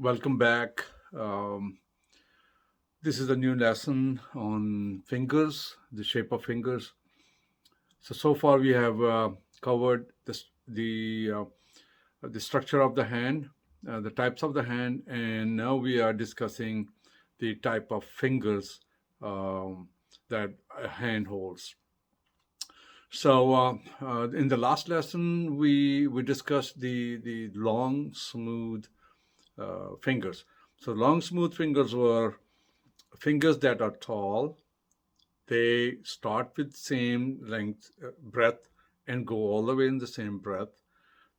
Welcome back. This is a new lesson on fingers, the shape of fingers. So far we have covered the structure of the hand, the types of the hand, and now we are discussing the type of fingers that a hand holds. In the last lesson, we discussed the long, smooth fingers. So long, smooth fingers were fingers that are tall. They start with same length, breadth, and go all the way in the same breadth.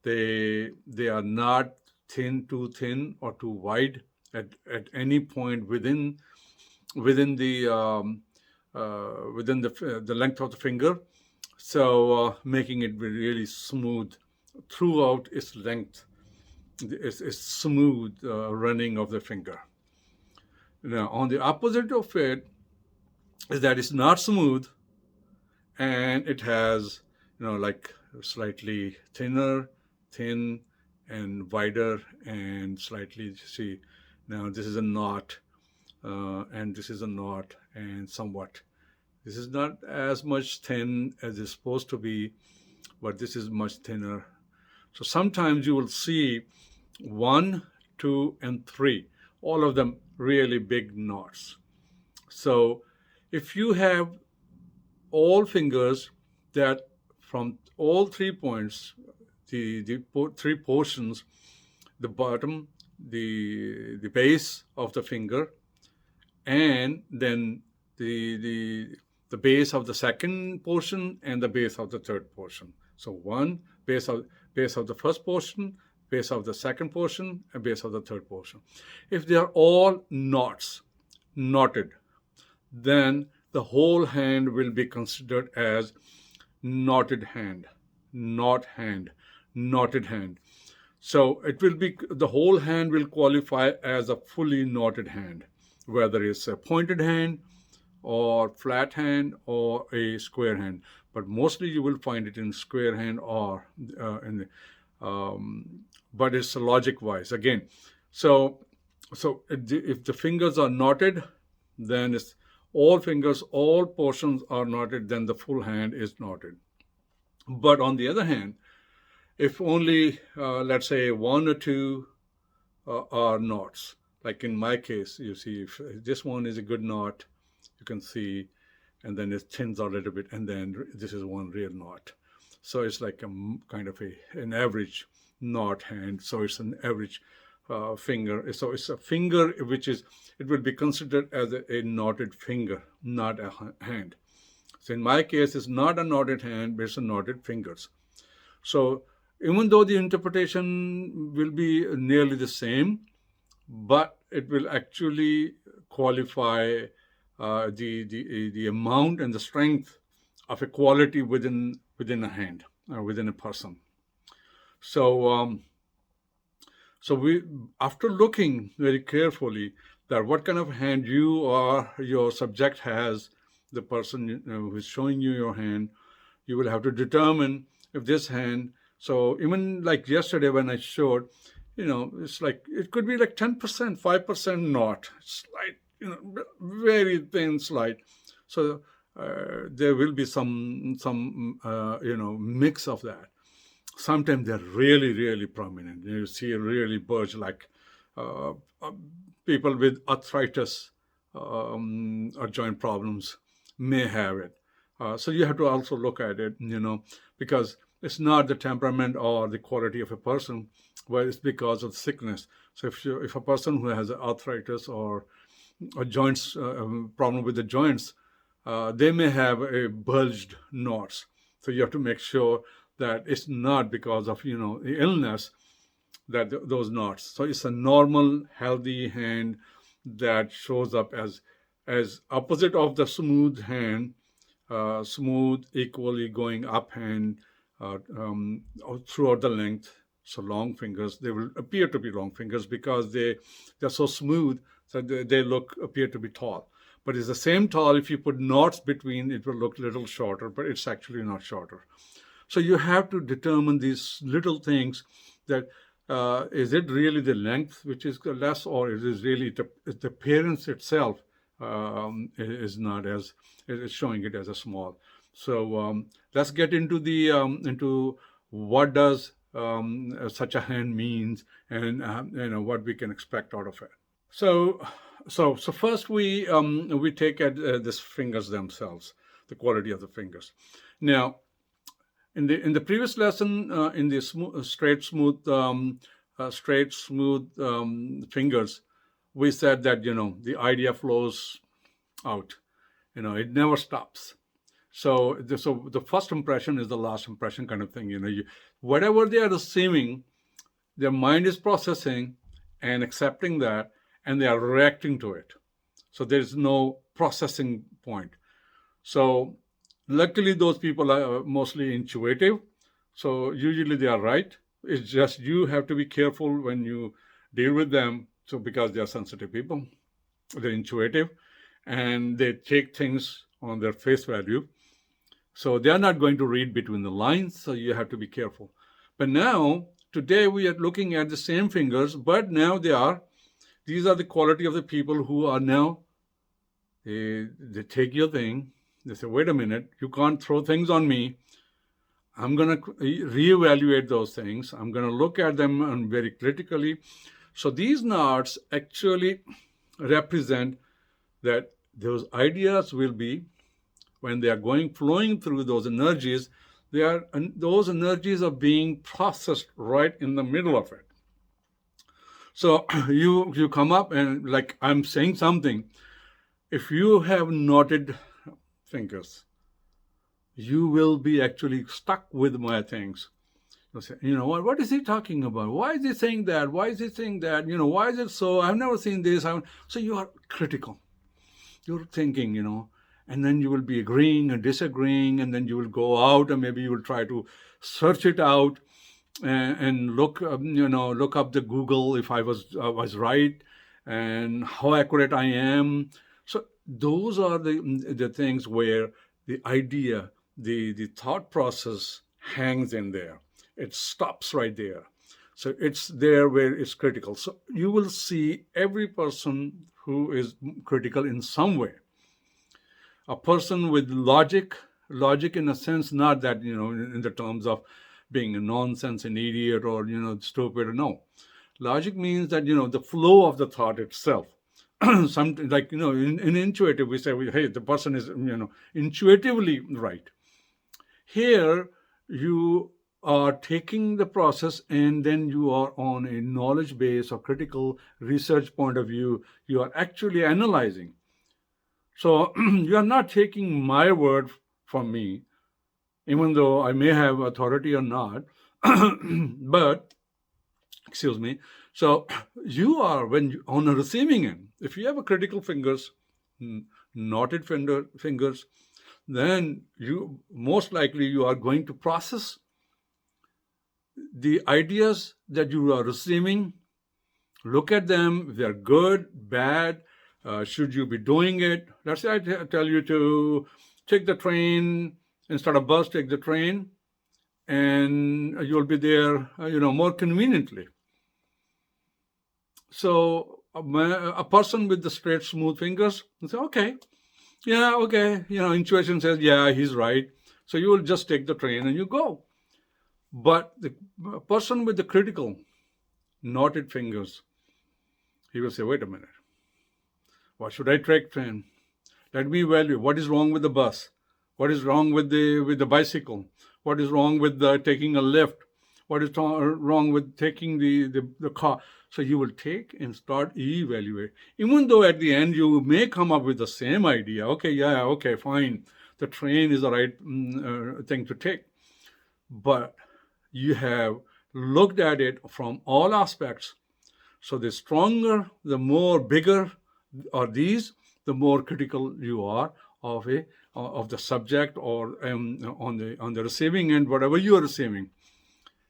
They are not too thin or too wide at any point within the length of the finger. So making it really smooth throughout its length. It's smooth running of the finger. Now, on the opposite of it is that it's not smooth and it has, like slightly thin and wider and slightly, see, now this is a knot and this is a knot and somewhat. This is not as much thin as it's supposed to be, but this is much thinner. So sometimes you will see 1, 2, and 3, all of them really big knots. So if you have all fingers that from all 3 points, the three portions, the bottom, the base of the finger, and then the base of the second portion and the base of the third portion. So one base of the first portion, base of the second portion, and base of the third portion. If they are all knotted, then the whole hand will be considered as knotted hand, knotted hand. So it will be, the whole hand will qualify as a fully knotted hand, whether it's a pointed hand or flat hand or a square hand. But mostly you will find it in square hand or but it's logic wise again. So if the fingers are knotted, then it's all fingers, all portions are knotted, then the full hand is knotted. But on the other hand, if only, let's say, 1 or 2 are knots, like in my case, you see, if this one is a good knot, you can see, and then it thins out a little bit, and then this is one real knot. So it's like a kind of an average knot hand. So it's an average finger. So it's a finger it will be considered as a knotted finger, not a hand. So in my case, it's not a knotted hand, but it's a knotted fingers. So even though the interpretation will be nearly the same, but it will actually qualify the amount and the strength of a quality within a hand or within a person. So we, after looking very carefully that what kind of hand you or your subject has, the person who is showing you your hand, you will have to determine if this hand. So even like yesterday when I showed, it's like it could be like 10%, 5% knot, slight, very thin slight. So there will be some mix of that. Sometimes they're really, really prominent. You see a really bulge, like people with arthritis or joint problems may have it. So you have to also look at it, because it's not the temperament or the quality of a person, but it's because of sickness. So if a person who has arthritis or a joints problem with the joints, they may have a bulged knots. So you have to make sure that it's not because of the illness that those knots. So it's a normal, healthy hand that shows up as opposite of the smooth hand, smooth, equally going up hand throughout the length. So long fingers, they will appear to be long fingers because they're so smooth, so they appear to be tall. But it's the same tall. If you put knots between, it will look a little shorter, but it's actually not shorter. So you have to determine these little things that is it really the length which is less, or is it really the appearance itself is not as is showing it as a small? So let's get into the into what does such a hand means, and what we can expect out of it. So, so first we take at these fingers themselves, the quality of the fingers. Now, in the previous lesson, in the straight smooth fingers, we said that the idea flows out. It never stops. So the first impression is the last impression, kind of thing. Whatever they are receiving, their mind is processing and accepting that, and they are reacting to it. So there's no processing point. So luckily, those people are mostly intuitive. So usually they are right. It's just you have to be careful when you deal with them. So because they are sensitive people, they're intuitive, and they take things on their face value. So they are not going to read between the lines. So you have to be careful. But now, today we are looking at the same fingers, but now these are the quality of the people who are now, they take your thing. They say, wait a minute, you can't throw things on me. I'm going to reevaluate those things. I'm going to look at them very critically. So these knots actually represent that those ideas will be, when they are flowing through those energies, those energies are being processed right in the middle of it. So you come up and, like, I'm saying something. If you have knotted fingers, you will be actually stuck with my things. You'll say, what is he talking about? Why is he saying that? Why is he saying that? Why is it so? I've never seen this. So you are critical. You're thinking, and then you will be agreeing and disagreeing, and then you will go out and maybe you will try to search it out and look up the Google if I was right and how accurate I am. So those are the things where the idea, the thought process hangs in there. It stops right there. So it's there where it's critical. So you will see every person who is critical in some way. A person with logic in a sense, not that, in the terms of being a nonsense, an idiot, or, stupid. No. Logic means that, the flow of the thought itself. Something like, in intuitive, we say, hey, the person is, intuitively right. Here, you are taking the process, and then you are on a knowledge base or critical research point of view. You are actually analyzing. So you are not taking my word from me, even though I may have authority or not. But, excuse me. So you are, on a receiving end, if you have a critical fingers, knotted fingers, then you most likely you are going to process the ideas that you are receiving, look at them, if they're good, bad, should you be doing it? Let's say I tell you to take the train, instead of bus, take the train, and you'll be there, more conveniently. So a person with the straight, smooth fingers will say, okay, intuition says, yeah, he's right. So you will just take the train and you go. But the person with the critical, knotted fingers, he will say, wait a minute. Why should I take train? Let me evaluate. What is wrong with the bus? What is wrong with the bicycle? What is wrong with taking a lift? What is wrong with taking the car? So you will take and start evaluate. Even though at the end you may come up with the same idea. Okay, fine. The train is the right thing to take. But you have looked at it from all aspects. So the stronger, the more bigger are these, the more critical you are of the subject, or on the receiving end, whatever you are receiving,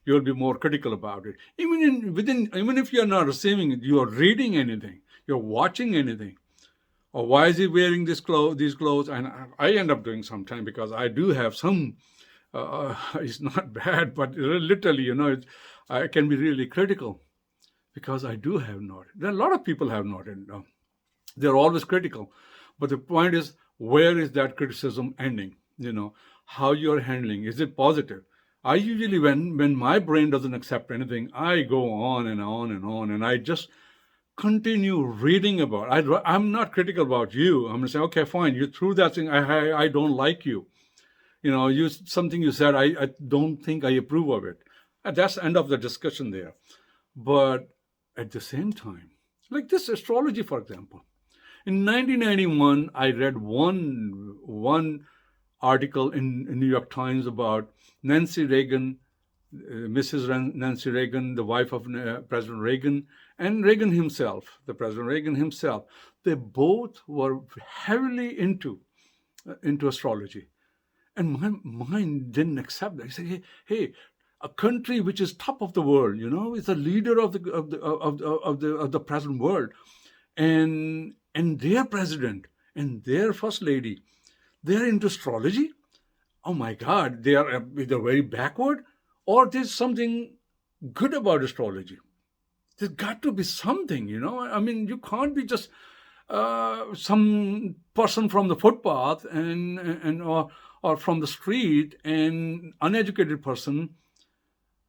you will be more critical about it. Even if you are not receiving it, you are reading anything, you're watching anything. Or why is he wearing these clothes? And I end up doing sometimes, because I do have some. It's not bad, but literally, I can be really critical because I do have noted. There are a lot of people have noted. They're always critical. But the point is, where is that criticism ending? How you're handling. Is it positive? I usually, when my brain doesn't accept anything, I go on and on and on, and I just continue reading about it. I'm not critical about you. I'm going to say, okay, fine. You threw that thing. I don't like you. Something you said, I don't think I approve of it. And that's the end of the discussion there. But at the same time, like this astrology, for example, in 1991, I read one article in New York Times about Nancy Reagan, Mrs. Nancy Reagan, the wife of President Reagan, and Reagan himself, the President Reagan himself. They both were heavily into astrology. And my mind didn't accept that. He said, hey, a country which is top of the world, is a leader of the present world, and their president and their first lady, they're into astrology. Oh my God, they're very backward, or there's something good about astrology. There's got to be something, I mean, you can't be just some person from the footpath or from the street, an uneducated person,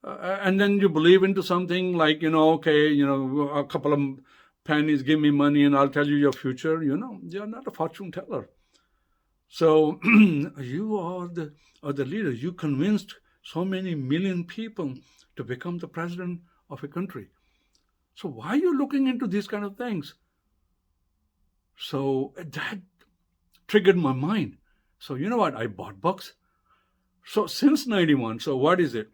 and then you believe into something like, okay, a couple of pennies, give me money and I'll tell you your future. You're not a fortune teller. So you are the leader. You convinced so many million people to become the president of a country. So why are you looking into these kind of things? So that triggered my mind. So you know what? I bought books. So since 91, so what is it?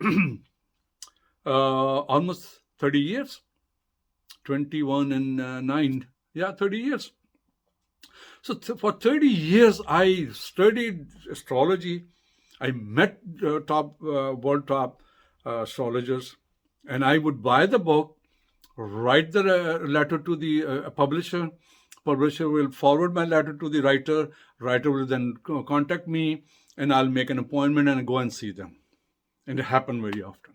Almost 30 years. 21 and 9. Yeah, 30 years. So for 30 years, I studied astrology. I met world top astrologers, and I would buy the book, write the letter to the publisher. Publisher will forward my letter to the writer. Writer will then contact me, and I'll make an appointment and go and see them. And it happened very often.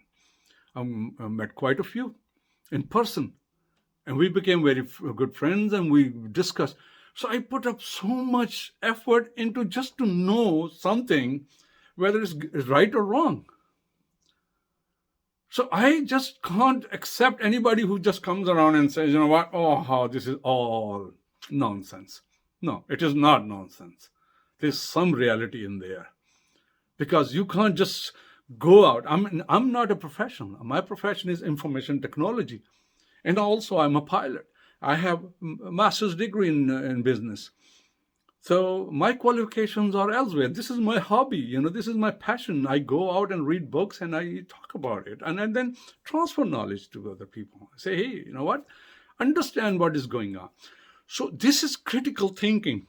I met quite a few in person, and we became very good friends, and we discussed. So I put up so much effort into just to know something, whether it's right or wrong. So I just can't accept anybody who just comes around and says, you know what, this is all nonsense. No, it is not nonsense. There's some reality in there. Because you can't just go out. I'm not a professional. My profession is information technology. And also I'm a pilot. I have a master's degree in business. So my qualifications are elsewhere. This is my hobby. This is my passion. I go out and read books and I talk about it. And then transfer knowledge to other people. I say, hey, you know what? Understand what is going on. So this is critical thinking.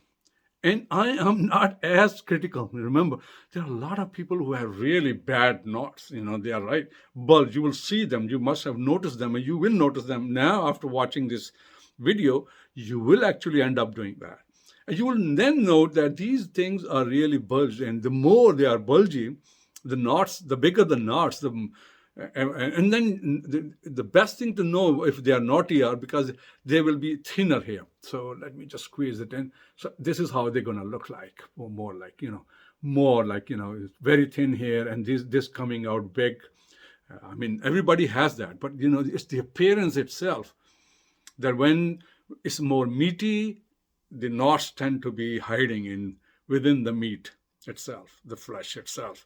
And I am not as critical. Remember, there are a lot of people who have really bad knots. They are right. But you will see them. You must have noticed them, and you will notice them now after watching this video. You will actually end up doing that. And you will then note that these things are really bulged. And the more they are bulgy, the knots, the bigger the knots, and then the best thing to know if they are knotty are because they will be thinner here. So let me just squeeze it in. So this is how they're going to look like, or more like, very thin here and this coming out big. I mean, everybody has that, but it's the appearance itself that when it's more meaty, the knots tend to be hiding within the meat itself, the flesh itself.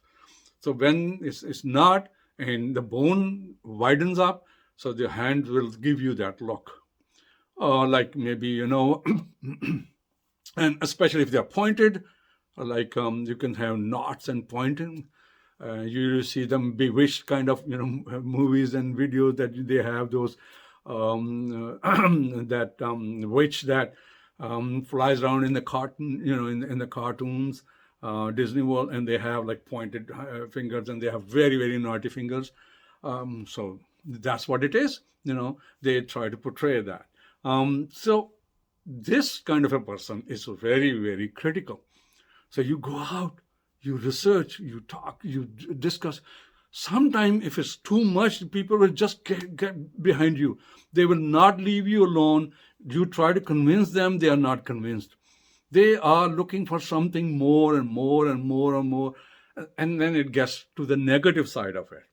So when it's not, and the bone widens up, so the hand will give you that look. Like maybe, and especially if they're pointed, like you can have knots and pointing. You see them bewitched kind of, movies and videos that they have those, witch that flies around in the cartoon, in the cartoons. Disney World, and they have like pointed fingers, and they have very, very naughty fingers. So that's what it is. They try to portray that. So this kind of a person is very, very critical. So you go out, you research, you talk, you discuss. Sometimes if it's too much, people will just get behind you. They will not leave you alone. You try to convince them, they are not convinced. They are looking for something more and more and more and more. And then it gets to the negative side of it.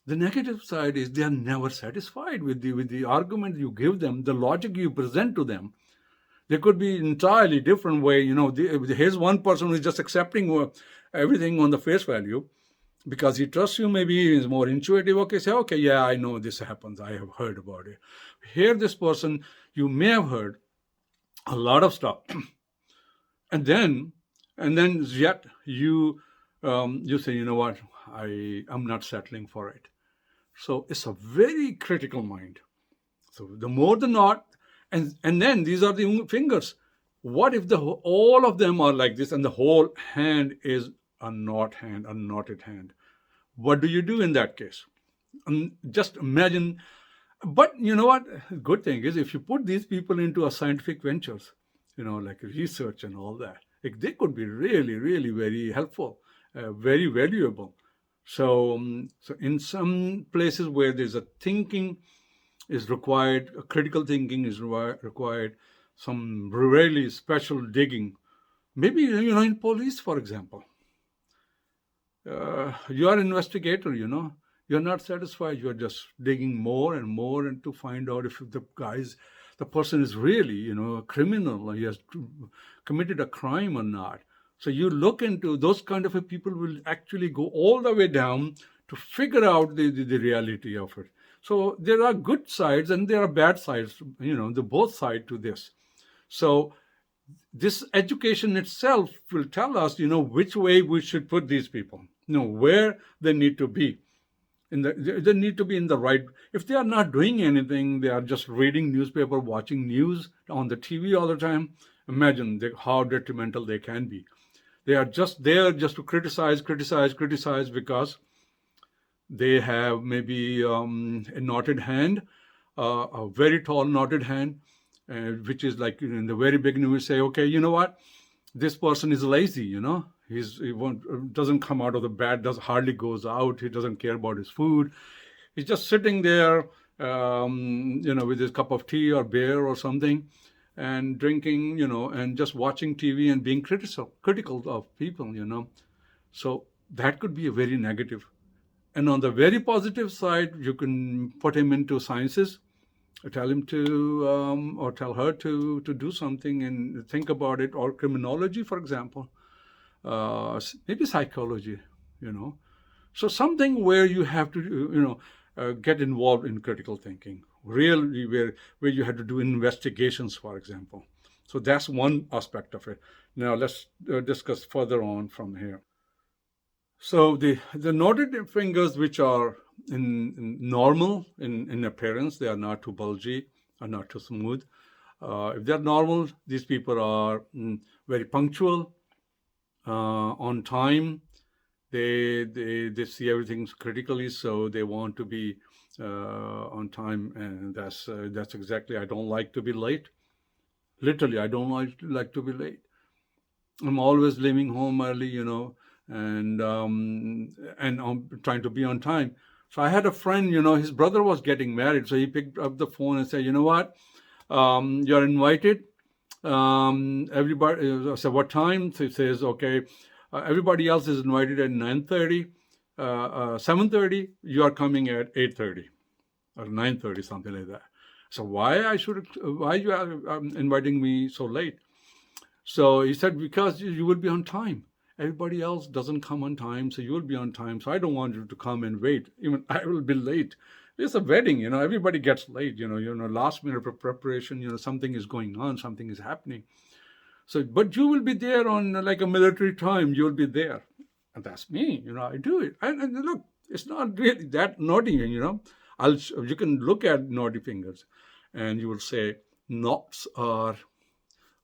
The negative side is they are never satisfied with the argument you give them, the logic you present to them. There could be entirely different way. Here's one person who is just accepting everything on the face value because he trusts you. Maybe he is more intuitive. Okay, say, okay, yeah, I know this happens. I have heard about it. Here, this person, you may have heard a lot of stuff, and then yet you say, you know what, I'm not settling for it. So it's a very critical mind. So the more the knot, and then these are the fingers. What if all of them are like this and the whole hand is a knotted hand? What do you do in that case? Just imagine. But you know what? Good thing is if you put these people into a scientific ventures, like research and all that, they could be really, really very helpful, very valuable. So in some places where there's a thinking is required, a critical thinking is required, some really special digging. Maybe in police, for example, you are an investigator. You're not satisfied. You're just digging more and more and to find out if the person is really a criminal or he has committed a crime or not. So you look into those kind of people will actually go all the way down to figure out the reality of it. So there are good sides and there are bad sides, the both sides to this. So this education itself will tell us, which way we should put these people, where they need to be. They need to be in the right. If they are not doing anything, they are just reading newspaper, watching news on the TV all the time. Imagine how detrimental they can be. They are just there just to criticize because they have maybe a knotted hand, a very tall knotted hand, which is like in the very beginning we say, okay, you know what? This person is lazy, he doesn't come out of the bed, hardly goes out, he doesn't care about his food. He's just sitting there, with his cup of tea or beer or something, and drinking, and just watching TV and being critical of people, So that could be a very negative. And on the very positive side, you can put him into sciences, tell him to, or tell her to do something and think about it, or criminology, for example, maybe psychology, So something where you have to, get involved in critical thinking, really where you have to do investigations, for example. So that's one aspect of it. Now let's discuss further on from here. So the knotted fingers, which are in normal in appearance, they are not too bulgy or not too smooth. If they're normal, these people are very punctual, on time. They see everything critically, so they want to be on time, and that's exactly. I don't like to be late. Literally, I don't like to be late. I'm always leaving home early, and I'm trying to be on time. So I had a friend, his brother was getting married, so he picked up the phone and said, you know what, you're invited. Everybody, I said, what time? So he says, okay, everybody else is invited at 9:30, 7:30. You are coming at 8:30 or 9:30, something like that. So why you are inviting me so late? So he said, because you will be on time. Everybody else doesn't come on time, so you will be on time. So I don't want you to come and wait. Even I will be late. It's a wedding, everybody gets late, last minute preparation, something is going on, something is happening. So, but you will be there on like a military time, you will be there. And that's me, I do it. And look, it's not really that naughty, you can look at naughty fingers and you will say, knots are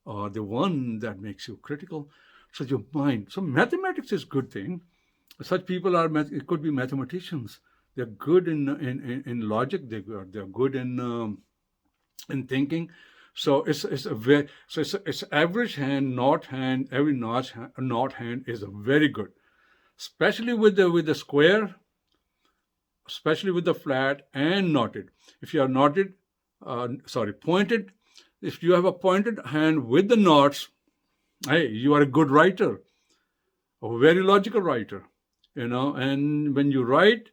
the one that makes you critical. So your mind. So mathematics is a good thing. Such people it could be mathematicians. They're good in logic. They're good in thinking. So it's average hand, knot hand. Every knot hand is a very good, especially with the square. especially with the flat and knotted. If you are knotted, pointed, if you have a pointed hand with the knots, hey, you are a good writer, a very logical writer, and when you write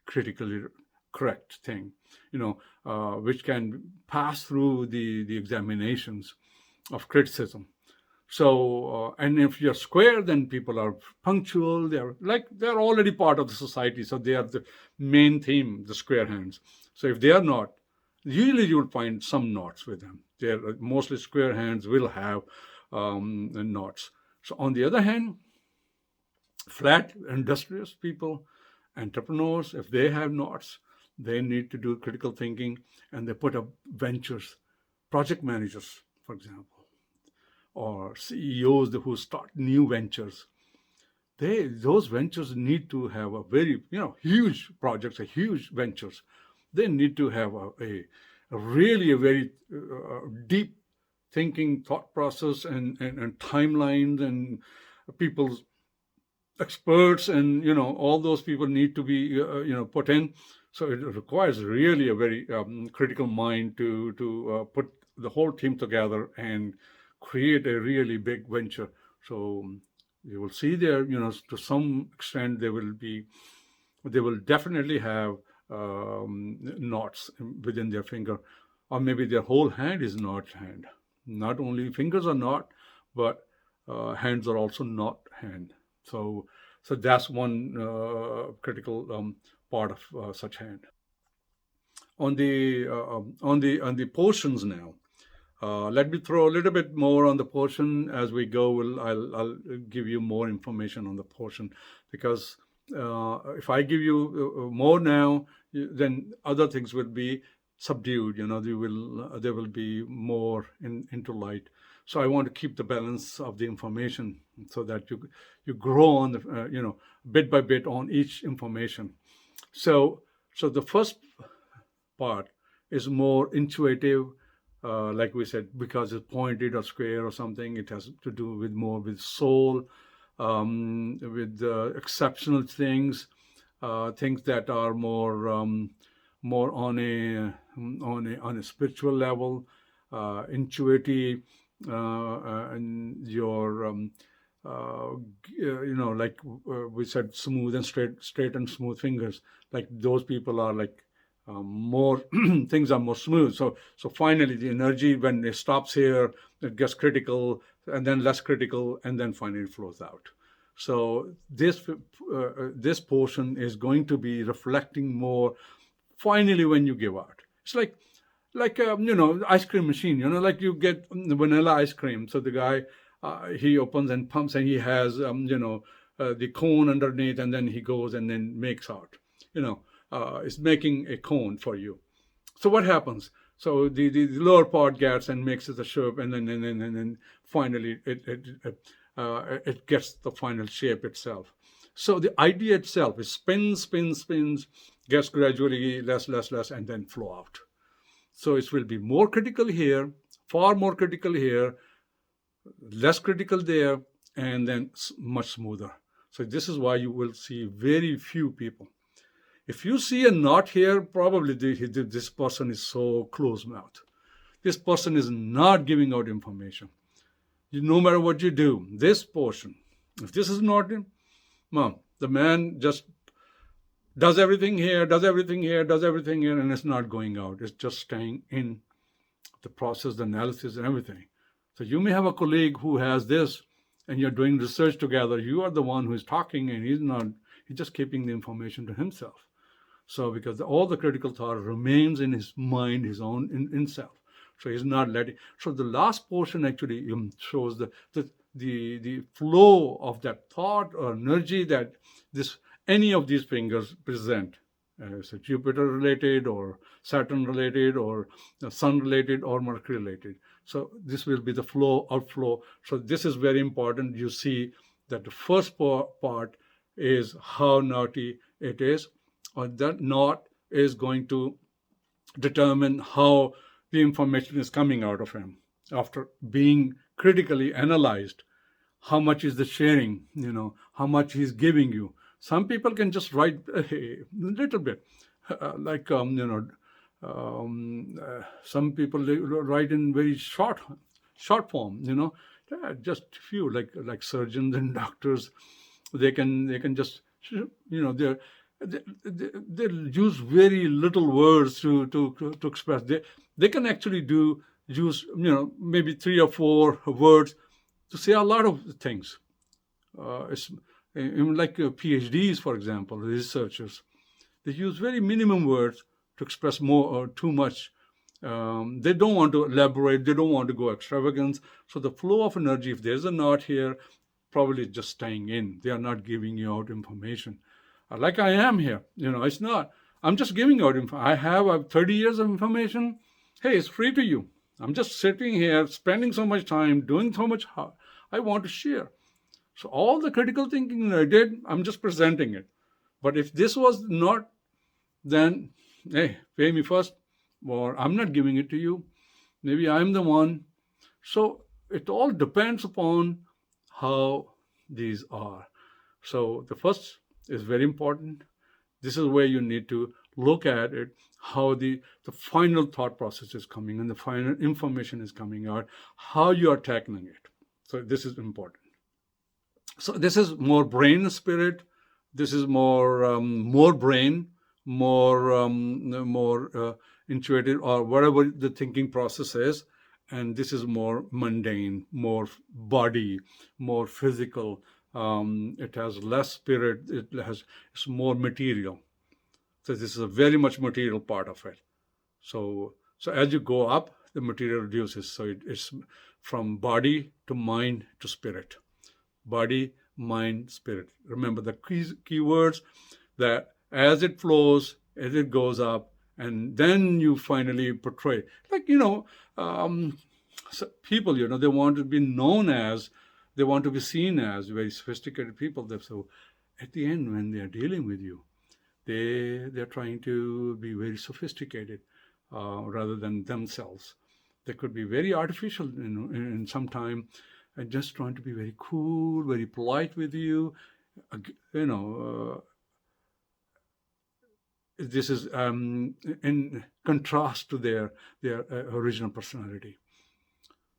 critically correct thing, which can pass through the examinations of criticism. So, and if you're square, then people are punctual. They're already part of the society. So they are the main theme, the square hands. So if they are not, usually you will find some knots with them. They're mostly square hands will have knots. So on the other hand, flat, industrious people, entrepreneurs, if they have knots, they need to do critical thinking, and they put up ventures, project managers, for example, or CEOs who start new ventures. Those ventures need to have a very huge projects, a huge ventures. They need to have a really a very deep thinking thought process and timelines, and people's experts, and all those people need to be put in. So it requires really a very critical mind to put the whole team together and create a really big venture. So you will see there, to some extent, they will definitely have knots within their finger, or maybe their whole hand is knot hand. Not only fingers are knot, but hands are also knot hand. So that's one critical part of such hand. On the portions now. Let me throw a little bit more on the portion as we go. I'll give you more information on the portion, because if I give you more now, then other things will be subdued. There will be more into light. So I want to keep the balance of the information so that you grow on the bit by bit on each information. So the first part is more intuitive. Like we said, because it's pointed or square or something, it has to do with more with soul, with exceptional things, things that are more on a spiritual level, intuitive, and your like we said, smooth and straight and smooth fingers. Like those people are like more things are more smooth. So finally the energy, when it stops here, it gets critical, and then less critical, and then finally it flows out. So this portion is going to be reflecting more finally when you give out. It's like ice cream machine, like you get vanilla ice cream. So the guy he opens and pumps, and he has the cone underneath, and then he goes and then makes out is making a cone for you. So what happens? So the lower part gets and makes it a shape, and then finally it gets the final shape itself. So the idea itself is spins, gets gradually less, and then flow out. So it will be more critical here, far more critical here, less critical there, and then much smoother. So this is why you will see very few people. If you see a knot here, probably this person is so close-mouthed. This person is not giving out information. No matter what you do, this portion, if this is not him, the man just does everything here, and it's not going out. It's just staying in the process, the analysis, and everything. So you may have a colleague who has this, and you're doing research together. You are the one who is talking, and he's just keeping the information to himself. So because all the critical thought remains in his mind, his own in self. So he's not letting. So the last portion actually shows the flow of that thought or energy that any of these fingers present. So Jupiter related, or Saturn related, or Sun related, or Mercury related. So this will be the flow, outflow. So this is very important. You see that the first part is how naughty it is, or that knot is going to determine how the information is coming out of him after being critically analyzed. How much is the sharing, how much he's giving you. Some people can just write a little bit, like some people they write in very short form. Just few like surgeons and doctors. They can just they'll use very little words to express. They can actually use maybe 3 or 4 words to say a lot of things. It's even like PhDs, for example, researchers. They use very minimum words to express more or too much. They don't want to elaborate. They don't want to go extravagance. So the flow of energy, if there's a knot here, probably just staying in. They are not giving you out information. Like I am here. It's not. I'm just giving out info. I have 30 years of information. Hey, it's free to you. I'm just sitting here, spending so much time, doing so much. I want to share. So all the critical thinking I did, I'm just presenting it. But if this was not, then, hey, pay me first, or I'm not giving it to you. Maybe I'm the one. So it all depends upon how these are. So the first is very important. This is where you need to look at it, how the final thought process is coming and the final information is coming out, how you are tackling it. So this is important. So this is more brain spirit. This is more brain, more intuitive, or whatever the thinking process is. And this is more mundane, more body, more physical. It has less spirit. It's more material. So this is a very much material part of it. So as you go up, the material reduces. So it's from body to mind to spirit. Body, mind, spirit. Remember the key words, that as it flows, as it goes up, and then you finally portray. Like, so people, they want to be known as, they want to be seen as very sophisticated people. So at the end, when they are dealing with you, they're trying to be very sophisticated rather than themselves. They could be very artificial in some time, and just trying to be very cool, very polite with you. This is in contrast to their original personality.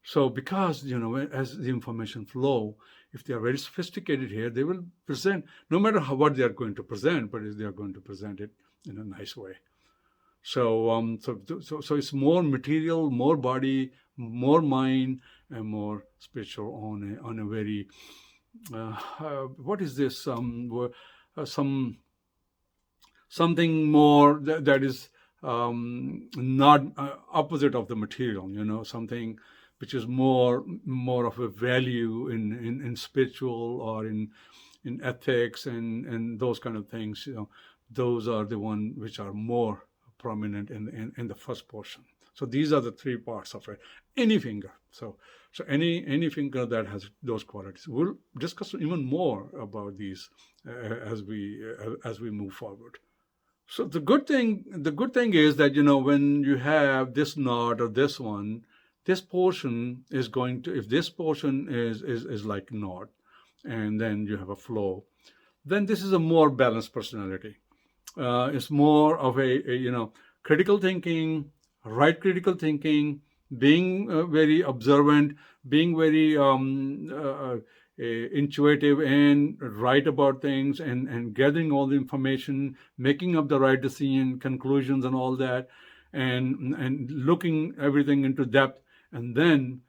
So because, as the information flow, if they are very sophisticated here, they will present, no matter what they are going to present, but they are going to present it in a nice way. So so it's more material, more body, more mind, and more spiritual on a very what is this? Something more that is not opposite of the material. Something which is more of a value in spiritual or in ethics and those kind of things. Those are the one which are more prominent in the first portion. So these are the 3 parts of it. Any finger. So any finger that has those qualities. We'll discuss even more about these as we move forward. So the good thing is that when you have this knot or this one, this portion is going to, if this portion is like knot, and then you have a flow, then this is a more balanced personality. It's more of a critical thinking, right critical thinking, being very observant, being very intuitive and right about things, and gathering all the information, making up the right decision, conclusions, and all that, and looking everything into depth, and then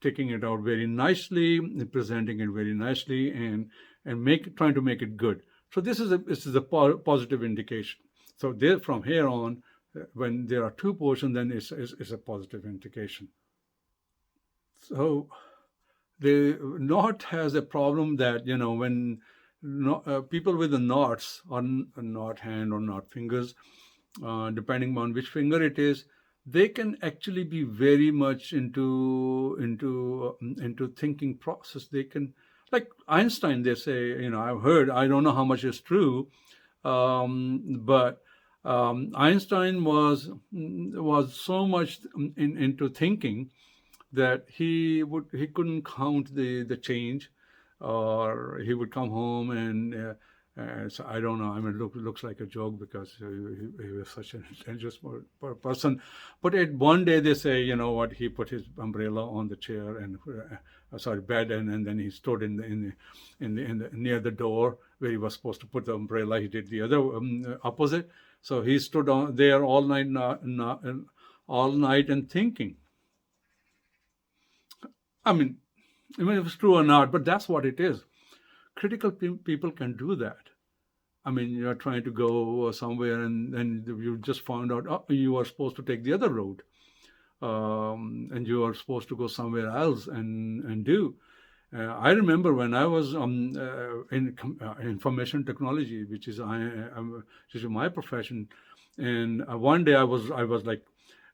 taking it out very nicely, presenting it very nicely, and trying to make it good. So this is a positive indication. So there, from here on, when there are 2 portions, then it's a positive indication. So the knot has a problem that when people with the knots, or knot hand or knot fingers, depending on which finger it is, they can actually be very much into thinking process. They can, like Einstein, they say, I've heard, I don't know how much is true, but Einstein was so much into thinking that he couldn't count the change. or he would come home and so I don't know. I mean, looks like a joke because he was such an intelligent person. But at one day they say, you know what? He put his umbrella on the chair and sorry, bed, and then he stood in the near the door where he was supposed to put the umbrella. He did the other opposite. So he stood on there all night and thinking. I mean, even if it's true or not, but that's what it is. Critical people can do that. I mean, you're trying to go somewhere and then you just found out you are supposed to take the other road, and you are supposed to go somewhere else and do. I remember when I was in information technology, which is my profession, and one day I was like,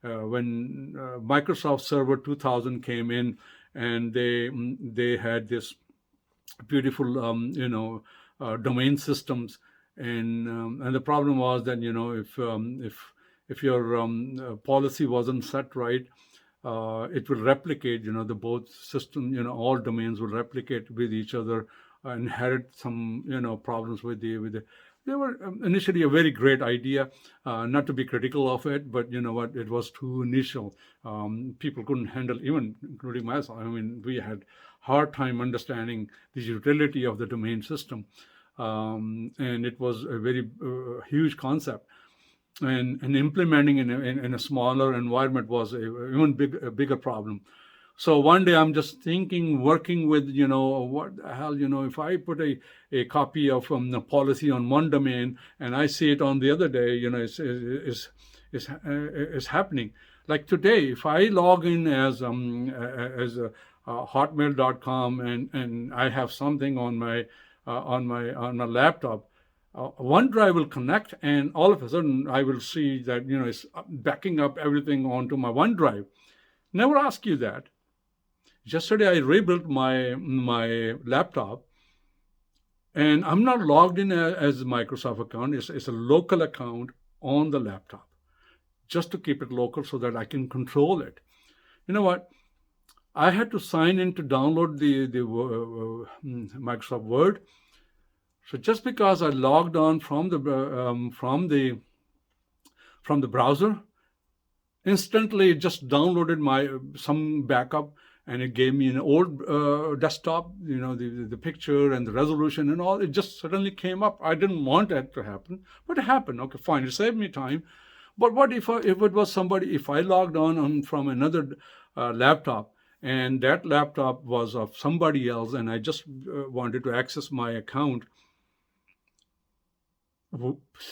when Microsoft Server 2000 came in, and they had this beautiful domain systems, and the problem was that if your policy wasn't set right, it will replicate, the both system, all domains will replicate with each other, inherit some problems with the they were initially a very great idea, not to be critical of it, but you know what, it was too initial. People couldn't handle, even including myself. I mean, we had hard time understanding the utility of the domain system, and it was a very huge concept, and implementing in a smaller environment was a bigger problem. So one day I'm just thinking, working with, what the hell, if I put a copy of the policy on one domain and I see it on the other day, it's happening. Like today, if I log in as hotmail.com, and I have something on my laptop, OneDrive will connect, and all of a sudden I will see that it's backing up everything onto my OneDrive. Never ask you that. Yesterday I rebuilt my laptop, and I'm not logged in as a Microsoft account. It's a local account on the laptop, just to keep it local so that I can control it. You know what? I had to sign in to download the Microsoft Word. So just because I logged on from the browser, instantly it just downloaded some backup, and it gave me an old desktop, the picture and the resolution and all. It just suddenly came up. I didn't want that to happen, but it happened. Okay, fine, it saved me time. But what if it was somebody, if I logged on from another laptop, and that laptop was of somebody else, and I just wanted to access my account?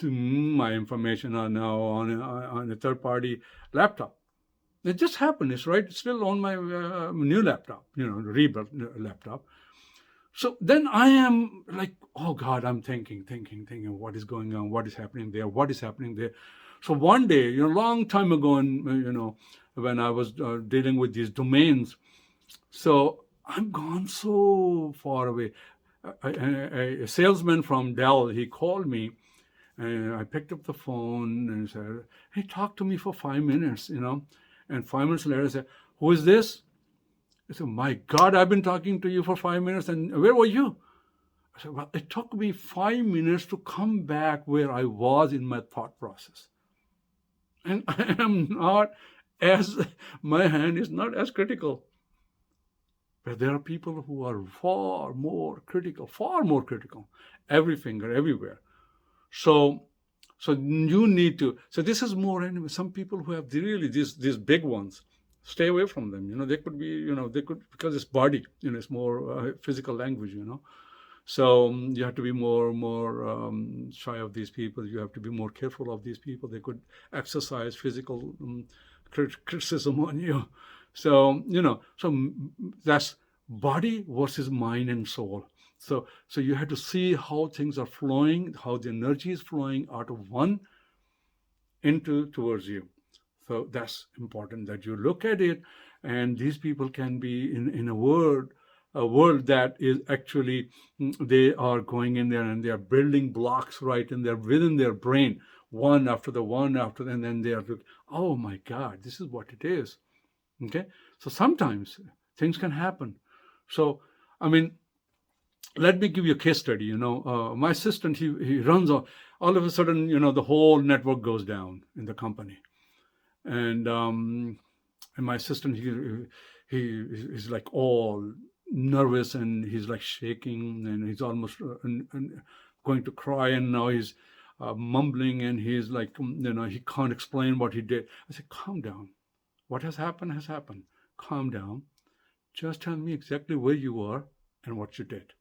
My information are now on a third-party laptop. It just happened. It's right. It's still on my new laptop, rebuilt laptop. So then I am like, oh God, I'm thinking, what is going on? What is happening there? What is happening there? So one day, a long time ago, when I was dealing with these domains, so I'm gone so far away. A salesman from Dell, he called me, and I picked up the phone and said, hey, talk to me for 5 minutes, And 5 minutes later, I said, who is this? I said, my God, I've been talking to you for 5 minutes, and where were you? I said, well, it took me 5 minutes to come back where I was in my thought process. And my hand is not as critical. But there are people who are far more critical, every finger, everywhere. So you need to. So this is more anyway. Some people who have really these big ones, stay away from them. They could be, because it's body. It's more physical language. So you have to be more shy of these people. You have to be more careful of these people. They could exercise physical criticism on you. So so that's body versus mind and soul. So you have to see how things are flowing, how the energy is flowing out of one towards you. So that's important that you look at it. And these people can be in a world that is actually, they are going in there and they are building blocks right in there within their brain, one after the one after the, and then they are, oh my God, this is what it is. Okay, so sometimes things can happen. So I mean, Let me give you a case study. My assistant, he runs all of a sudden, the whole network goes down in the company. And my assistant, he is like all nervous, and he's like shaking, and he's almost going to cry, and now he's mumbling, and he's like, he can't explain what he did. I said, calm down. What has happened has happened. Calm down. Just tell me exactly where you were and what you did.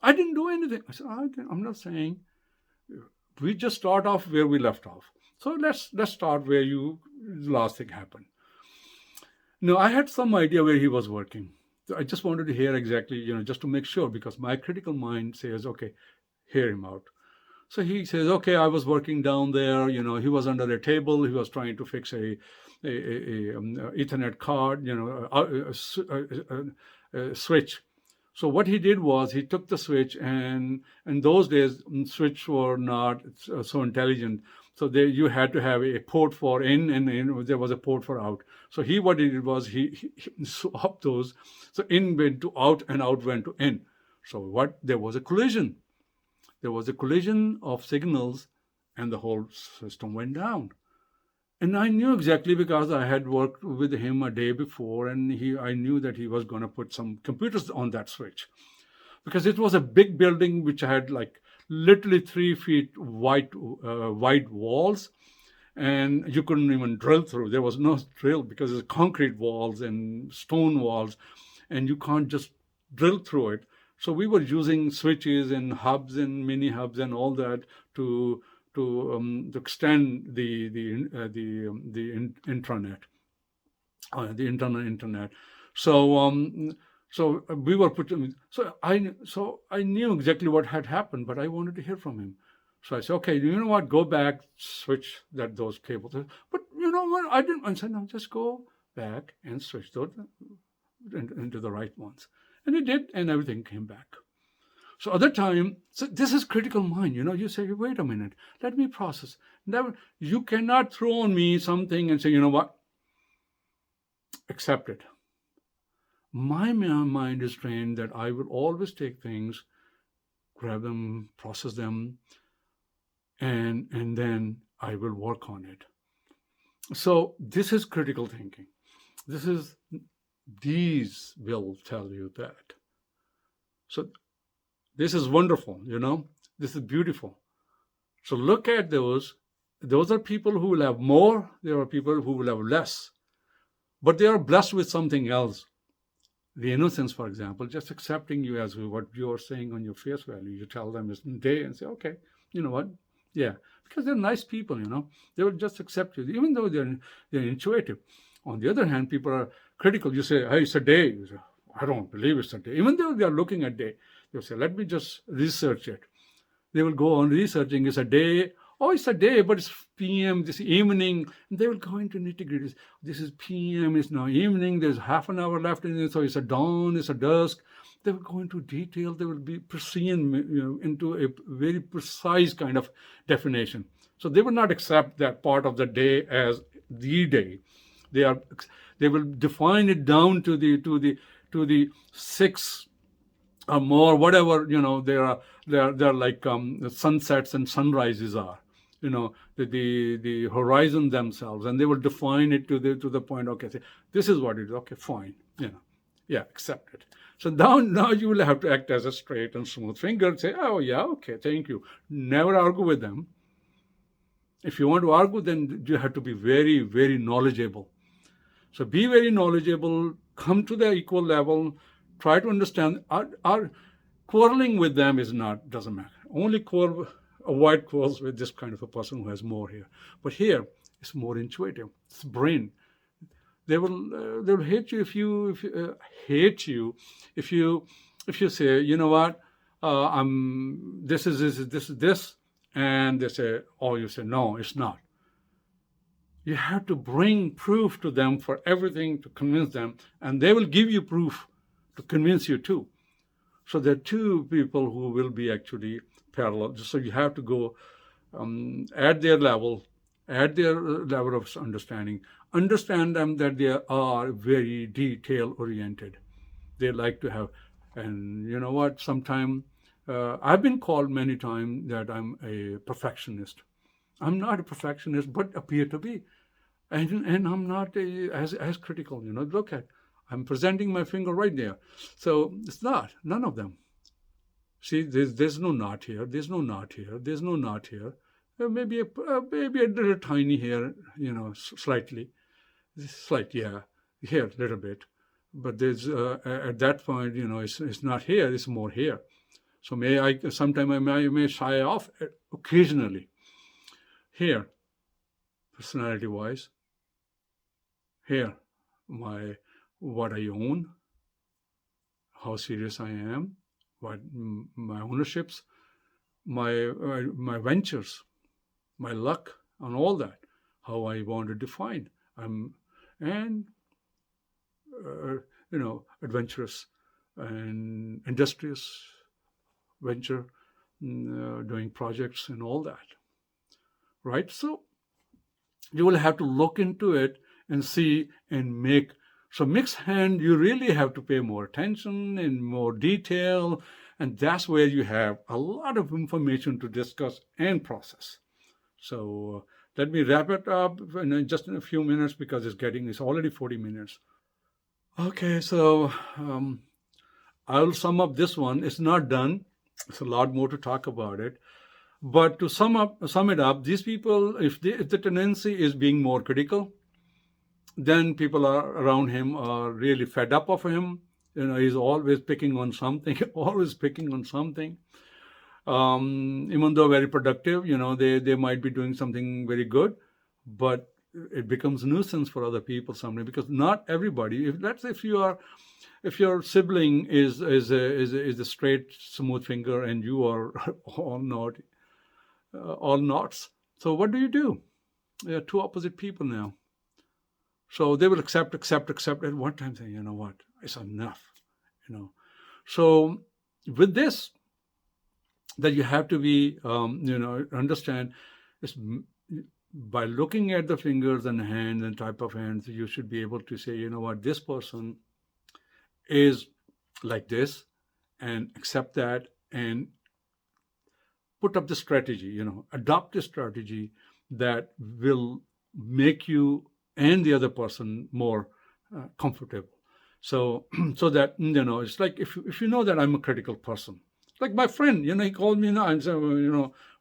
I didn't do anything. I said, I'm not saying. We just start off where we left off. So let's start where the last thing happened. No, I had some idea where he was working. So I just wanted to hear exactly, just to make sure, because my critical mind says, okay, hear him out. So he says, okay, I was working down there. He was under a table. He was trying to fix a Ethernet card, a switch. So what he did was he took the switch, and in those days, switch were not so intelligent. So you had to have a port for in, and there was a port for out. So what he did was he swapped those. So in went to out, and out went to in. So there was a collision. There was a collision of signals, and the whole system went down. And I knew exactly, because I had worked with him a day before, and I knew that he was going to put some computers on that switch, because it was a big building which had like literally 3 feet wide walls, and you couldn't even drill through. There was no drill, because it's concrete walls and stone walls, and you can't just drill through it. So we were using switches and hubs and mini hubs and all that to extend the intranet, the internal internet. So we were putting. So I knew exactly what had happened, but I wanted to hear from him. So I said, okay, you know what? Go back, switch those cables. But you know what? I didn't. I said, no, just go back and switch those into the right ones. And he did, and everything came back. So other time, so this is critical mind. You say, wait a minute, let me process. Never, you cannot throw on me something and say, you know what? Accept it. My mind is trained that I will always take things, grab them, process them, and then I will work on it. So this is critical thinking. These will tell you that. So this is wonderful, this is beautiful. So look at those. Those are people who will have more. There are people who will have less. But they are blessed with something else. The innocence, for example, just accepting you as what you are saying on your face value. You tell them it's day and say, okay, you know what? Yeah, because they're nice people, They will just accept you, even though they're intuitive. On the other hand, people are critical. You say, hey, it's a day. You say, I don't believe it's a day. Even though they are looking at day, they'll say, let me just research it. They will go on researching. It's a day. Oh, it's a day, but it's PM, this evening. And they will go into nitty-gritty. This is PM, it's now evening. There's half an hour left in it. So it's a dawn, it's a dusk. They will go into detail. They will be precision, into a very precise kind of definition. So they will not accept that part of the day as the day. They will define it down to the 6 or more, whatever, they're like sunsets and sunrises are, the horizon themselves, and they will define it to the point. Okay, say, this is what it is. Okay, fine, yeah, accept it. So now you will have to act as a straight and smooth finger and say, oh yeah, okay, thank you. Never argue with them. If you want to argue, then you have to be very, very knowledgeable. So be very knowledgeable, come to the equal level, try to understand. Our quarreling with them doesn't matter. Only avoid quarrels with this kind of a person who has more here. But here, it's more intuitive. It's brain. They will hate you if you say, you know what, this is this, and they say, oh, you say, no, it's not. You have to bring proof to them for everything to convince them, and they will give you proof to convince you too. So there are two people who will be actually parallel. So you have to go at their level of understanding. Understand them that they are very detail oriented. They like to have And you know what? Sometime I've been called many times that I'm a perfectionist. I'm not a perfectionist, but appear to be, and I'm not as critical. Look at, I'm presenting my finger right there, so it's not none of them. See, there's no knot here. There's no knot here. There's no knot here. Maybe a little tiny here. Slightly, yeah, here a little bit. But there's at that point, it's not here. It's more here. So sometime I may shy off occasionally here, personality wise. Here, what I own, how serious I am, what my ownerships, my ventures, my luck, and all that, how I want to define. I'm and adventurous and industrious venture, doing projects and all that, right? So you will have to look into it and see and make. So mixed hand, you really have to pay more attention and more detail, and that's where you have a lot of information to discuss and process. So let me wrap it up just in a few minutes because it's already 40 minutes. Okay, so I'll sum up this one. It's not done. It's a lot more to talk about it. But to sum it up, these people, if the tendency is being more critical, then people around him are really fed up of him. He's always picking on something, always picking on something. Even though very productive, they might be doing something very good, but it becomes a nuisance for other people someday because not everybody. If your sibling is a straight smooth finger and you are all knots, so what do? They are two opposite people now. So they will accept. At one time, saying, you know what, it's enough. So with this, that you have to be, understand is by looking at the fingers and hands and type of hands, you should be able to say, you know what, this person is like this, and accept that and put up the strategy, adopt a strategy that will make you and the other person more comfortable. So, so that, it's like if you know that I'm a critical person, like my friend, he called me now and said,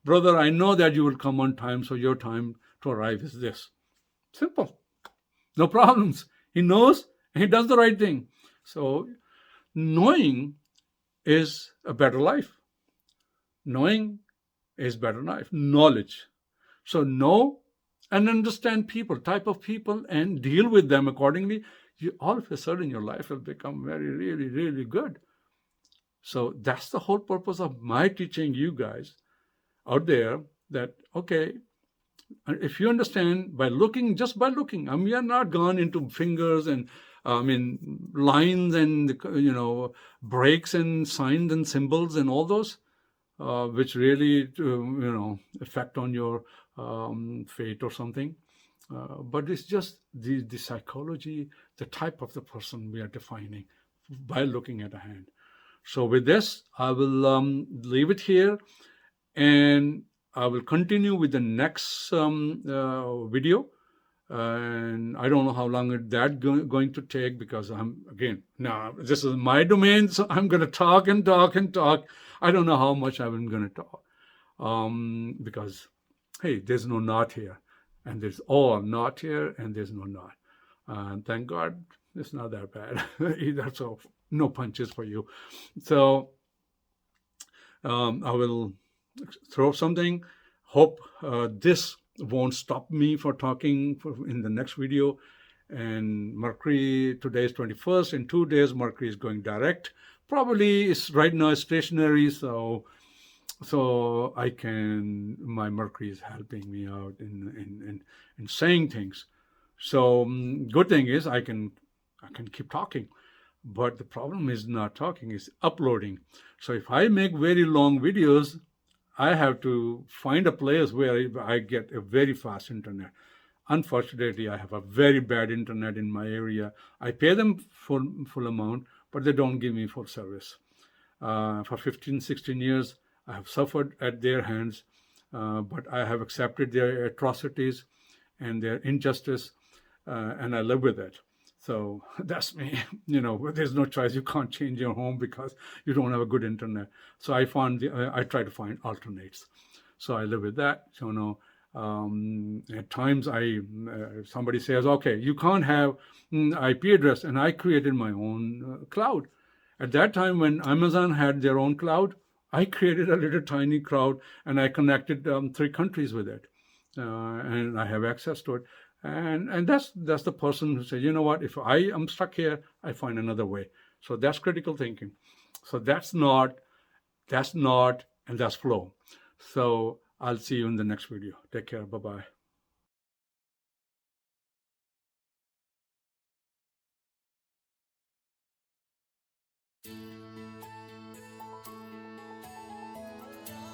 brother, I know that you will come on time, so your time to arrive is this. Simple. No problems. He knows and he does the right thing. So knowing is a better life. Knowing is better life. Knowledge. So know and understand people, type of people, and deal with them accordingly. All of a sudden your life will become very, really, really good. So that's the whole purpose of my teaching you guys out there that, okay, if you understand just by looking, we are not gone into fingers and lines and, breaks and signs and symbols and all those, which really, affect on your fate or something. But it's just the psychology, the type of the person we are defining by looking at a hand. So with this, I will leave it here, and I will continue with the next video. And I don't know how long that's going to take because now this is my domain, so I'm going to talk and talk and talk. I don't know how much I'm going to talk because, hey, there's no knot here, and there's all knot here, and there's no knot. And thank God it's not that bad either. So no punches for you. So I will throw something. Hope this won't stop me for talking in the next video. And Mercury, today is 21st. In 2 days, Mercury is going direct. Probably it's right now stationary, so my Mercury is helping me out in saying things. So good thing is I can keep talking. But the problem is not talking, it's uploading. So if I make very long videos, I have to find a place where I get a very fast internet. Unfortunately, I have a very bad internet in my area. I pay them full amount, but they don't give me full service. For 15, 16 years, I have suffered at their hands, but I have accepted their atrocities and their injustice, and I live with it. So that's me. There's no choice. You can't change your home because you don't have a good internet. So I try to find alternates. So I live with that. At times somebody says, okay, you can't have IP address, and I created my own cloud. At that time, when Amazon had their own cloud, I created a little tiny cloud, and I connected 3 countries with it, and I have access to it. And that's the person who says, you know what, if I am stuck here, I find another way. So that's critical thinking. So that's not, and that's flow. So I'll see you in the next video. Take care. Bye-bye.